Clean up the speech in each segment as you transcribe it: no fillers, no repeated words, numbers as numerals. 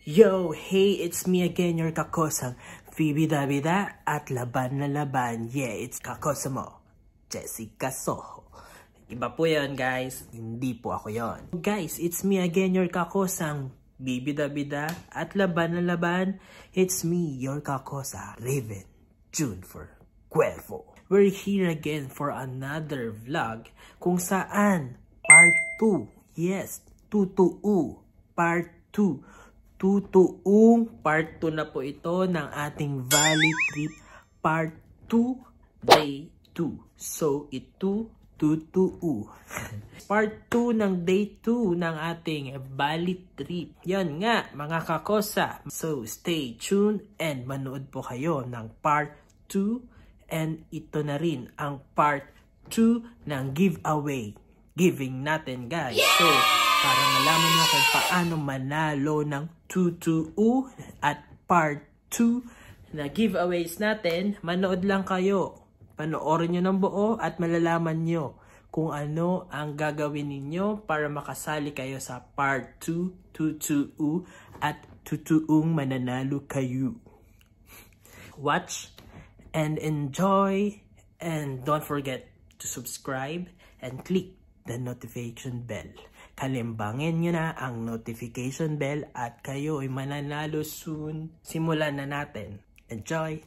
Yo, hey, it's me again, your kakosang Bida-Bida at laban na laban. Yeah, it's kakosa mo, Jessica Soho. Iba po yan, guys. Hindi po ako yon. Guys, it's me again, your kakosang Bida-Bida at laban na laban. It's me, your kakosa, Raven June4 Cuervo. We're here again for another vlog kung saan part 2. Yes, tutuu. Part 2. Tutuong part 2 na po ito ng ating Valley Trip part 2 day 2. So ito tutuu. Part 2 ng day 2 ng ating Valley Trip. Yan nga mga kakosa. So stay tuned and manood po kayo ng part 2 and ito na rin ang part 2 ng giveaway. Giving natin guys. Yeah! So para malaman nyo kung paano manalo ng tutuu at part 2 na giveaways natin, manood lang kayo. Panoorin nyo ng buo at malalaman nyo kung ano ang gagawin ninyo para makasali kayo sa part 2 tutuu at tutuung mananalo kayo. Watch and enjoy and don't forget to subscribe and click the notification bell. Kalimbangin nyo na ang notification bell at kayo ay mananalo soon. Simulan na natin. Enjoy!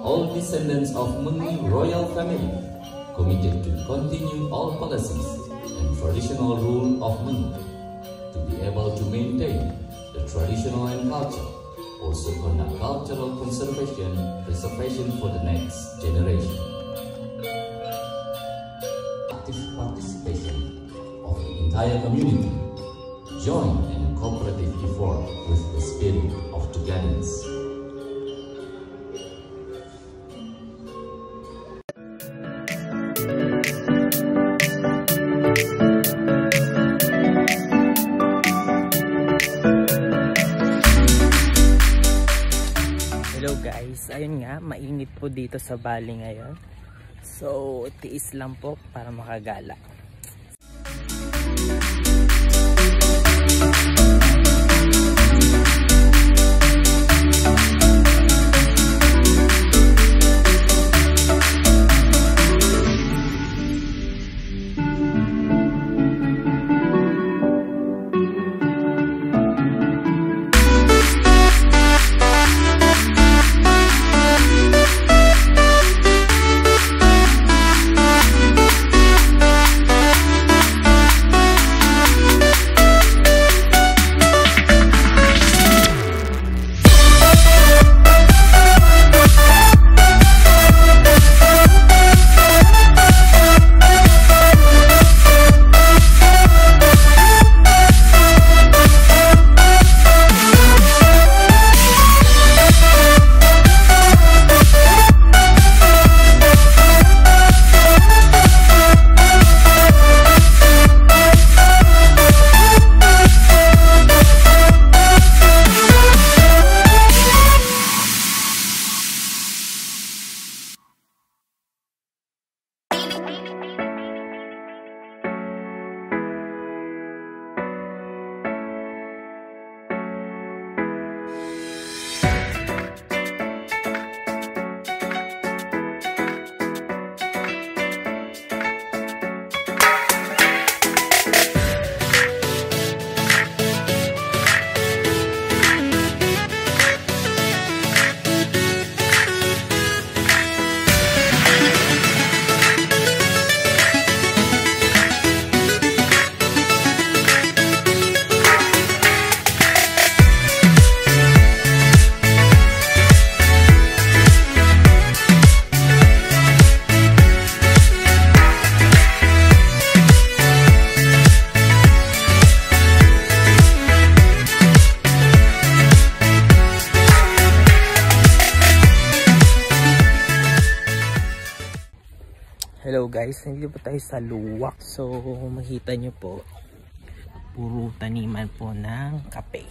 All descendants of Meng royal family committed to continue all policies and traditional rule of Meng, to be able to maintain the traditional and culture, also conduct cultural preservation for the next generation. Active participation of the entire community, joint and cooperative effort with the spirit of togetherness. Hello guys, ayun nga, mainit po dito sa Bali ngayon. So, tiis lang po para makagala. Hello guys, nandito po tayo sa Luwak. So makita nyo po, puro taniman po ng kape.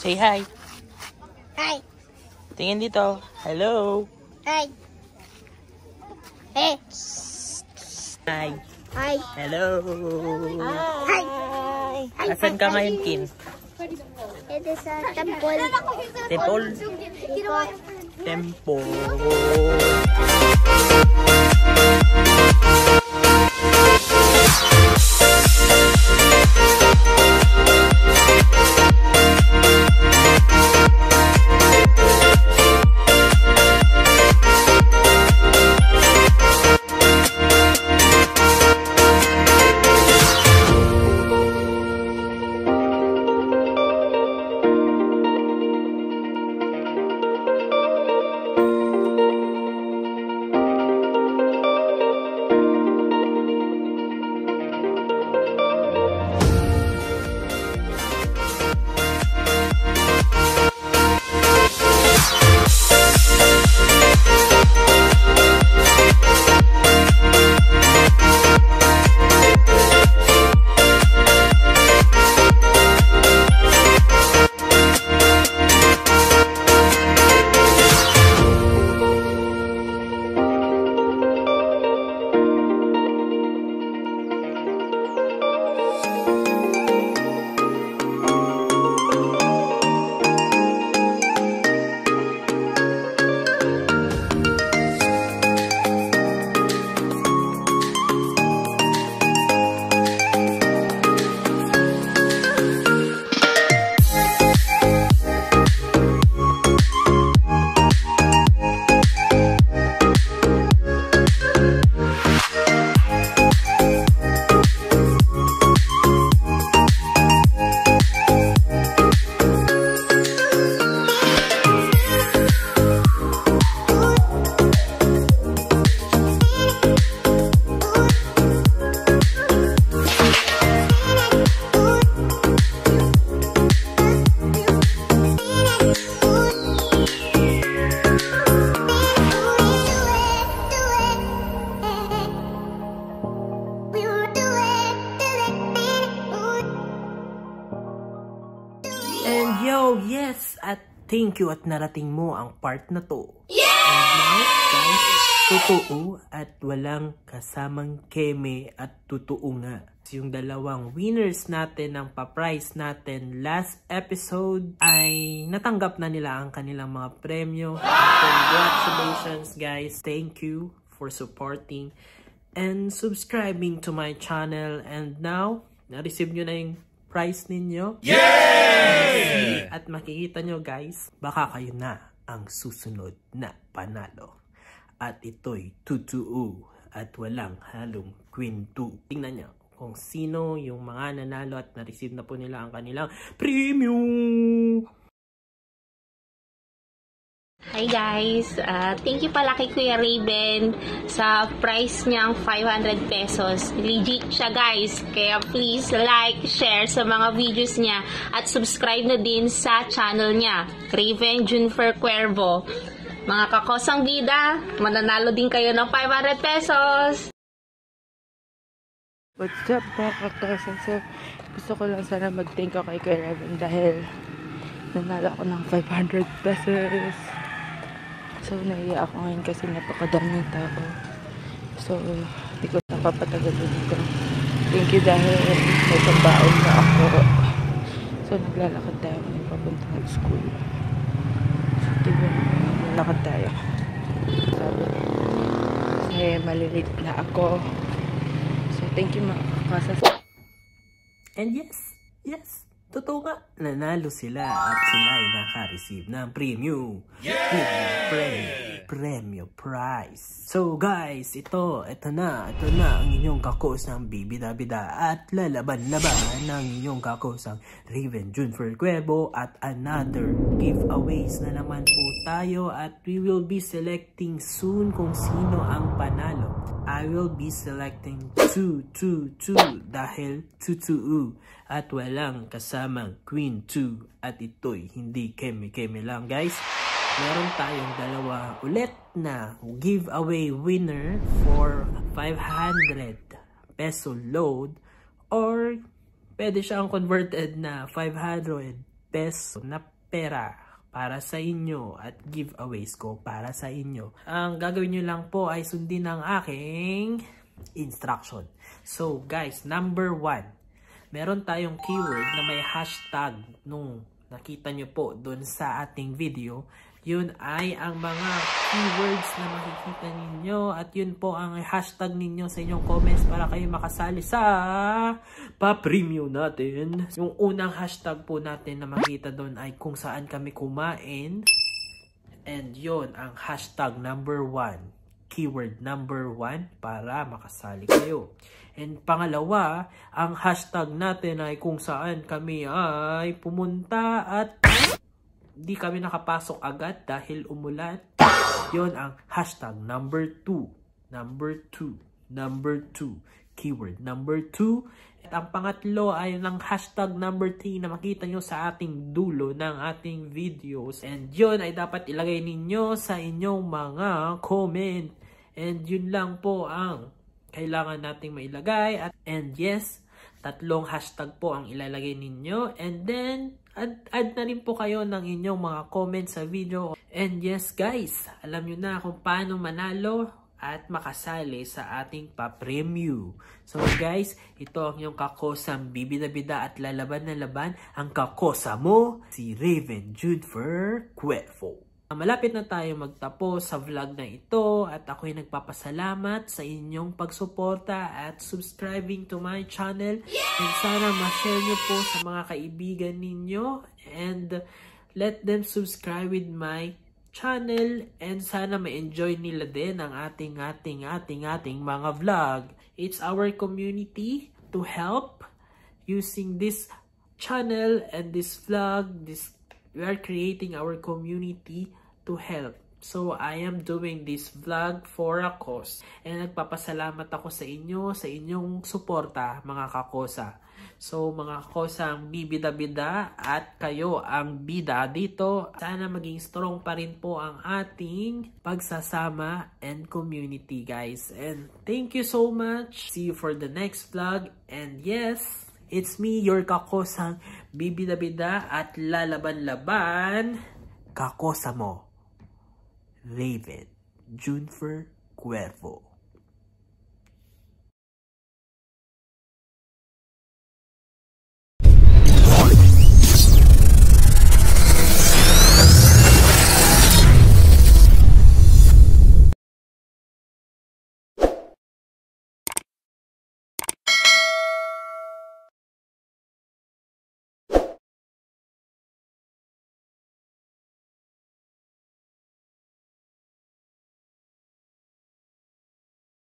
Say hi. Hi. Tingin dito. Hello. Hi. Hey. Hi. Hi. Hello. Hi. Asan ka ngayon, Kin? Ito sa temple. Temple? Temple. And yo, yes, at thank you at narating mo ang part na to. Yeah! And now, guys, totoo at walang kasamang keme at totoo nga. Yung dalawang winners natin ng pa-prize natin last episode ay natanggap na nila ang kanilang mga premyo. Congratulations guys! Thank you for supporting and subscribing to my channel. And now, na-receive nyo na yung prize ninyo. Yay! At makikita nyo guys, baka kayo na ang susunod na panalo. At ito'y tutuo at walang halong kwento. Tingnan nyo kung sino yung mga nanalo at na-receive na po nila ang kanilang premium. Hi guys! Thank you pala kay Kuya Raven sa price niyang 500 pesos. Legit siya guys. Kaya please like, share sa mga videos niya at subscribe na din sa channel niya, Raven Junifer Cuervo. Mga kakosang bida, mananalo din kayo ng 500 pesos! What's up mga kakosang? So, gusto ko lang sana mag-thank ako kay Kuya Raven dahil nanalo ako ng 500 pesos. So, naiiyak ako ngayon kasi napakadaming tao. So, hindi ko napapatagal dito. Thank you dahil may pambaon na ako. So, naglalakad tayo ngayon papuntang school. So, diba, naglalakad tayo. Sabi, kasi malilate na ako. So, thank you mga kakasas. And yes, totoo nga, nanalo sila at sila ay naka-receive ng premium. Premium prize. So guys, ito na ang inyong kakosang bibida-bida at lalaban-laban ng inyong kakosang Raven Junifer Cuervo at another giveaways na naman po tayo at we will be selecting soon kung sino ang panalo. I will be selecting 2 dahil 2 at walang kasamang Queen 2 at ito'y hindi keme-keme lang guys. Meron tayong dalawa ulit na giveaway winner for 500 peso load or pwede siyang converted na 500 peso na pera para sa inyo at giveaways ko para sa inyo. Ang gagawin nyo lang po ay sundin ang aking instruction. So guys, number 1, meron tayong keyword na may hashtag nung nakita nyo po dun sa ating video. Yun ay ang mga keywords na makikita ninyo at yun po ang hashtag ninyo sa inyong comments para kayo makasali sa pa-premium natin. Yung unang hashtag po natin na makita doon ay kung saan kami kumain. And yun ang hashtag number 1. Keyword number 1 para makasali kayo. And pangalawa, ang hashtag natin ay kung saan kami ay pumunta at di kami nakapasok agad dahil umulan. Yon ang hashtag number 2. Number 2. Keyword number 2. At ang pangatlo ay ng hashtag number 3 na makita nyo sa ating dulo ng ating videos. And yon ay dapat ilagay ninyo sa inyong mga comment. And yun lang po ang kailangan nating mailagay. And yes, 3 hashtag po ang ilalagay ninyo. And then add na rin po kayo ng inyong mga comments sa video. And yes guys, alam nyo na kung paano manalo at makasali sa ating pa-premyo. So guys, ito ang inyong kakosang bibida-bida at lalaban na laban. Ang kakosa mo, si Raven Junifer Cuervo. Malapit na tayo magtapos sa vlog na ito at ako'y nagpapasalamat sa inyong pagsuporta at subscribing to my channel. And sana ma-share nyo po sa mga kaibigan ninyo and let them subscribe with my channel and sana ma-enjoy nila din ang ating mga vlog. It's our community to help using this channel and this vlog. We are creating our community to help. So, I am doing this vlog for a cause. And nagpapasalamat ako sa inyo, sa inyong suporta, mga kakosa. So, mga kakosa ang bibida-bida at kayo ang bida dito. Sana maging strong pa rin po ang ating pagsasama and community, guys. And thank you so much. See you for the next vlog. And yes, it's me, your kakosang bibida-bida at lalaban-laban. Kakosa mo, Raven Junifer Cuervo.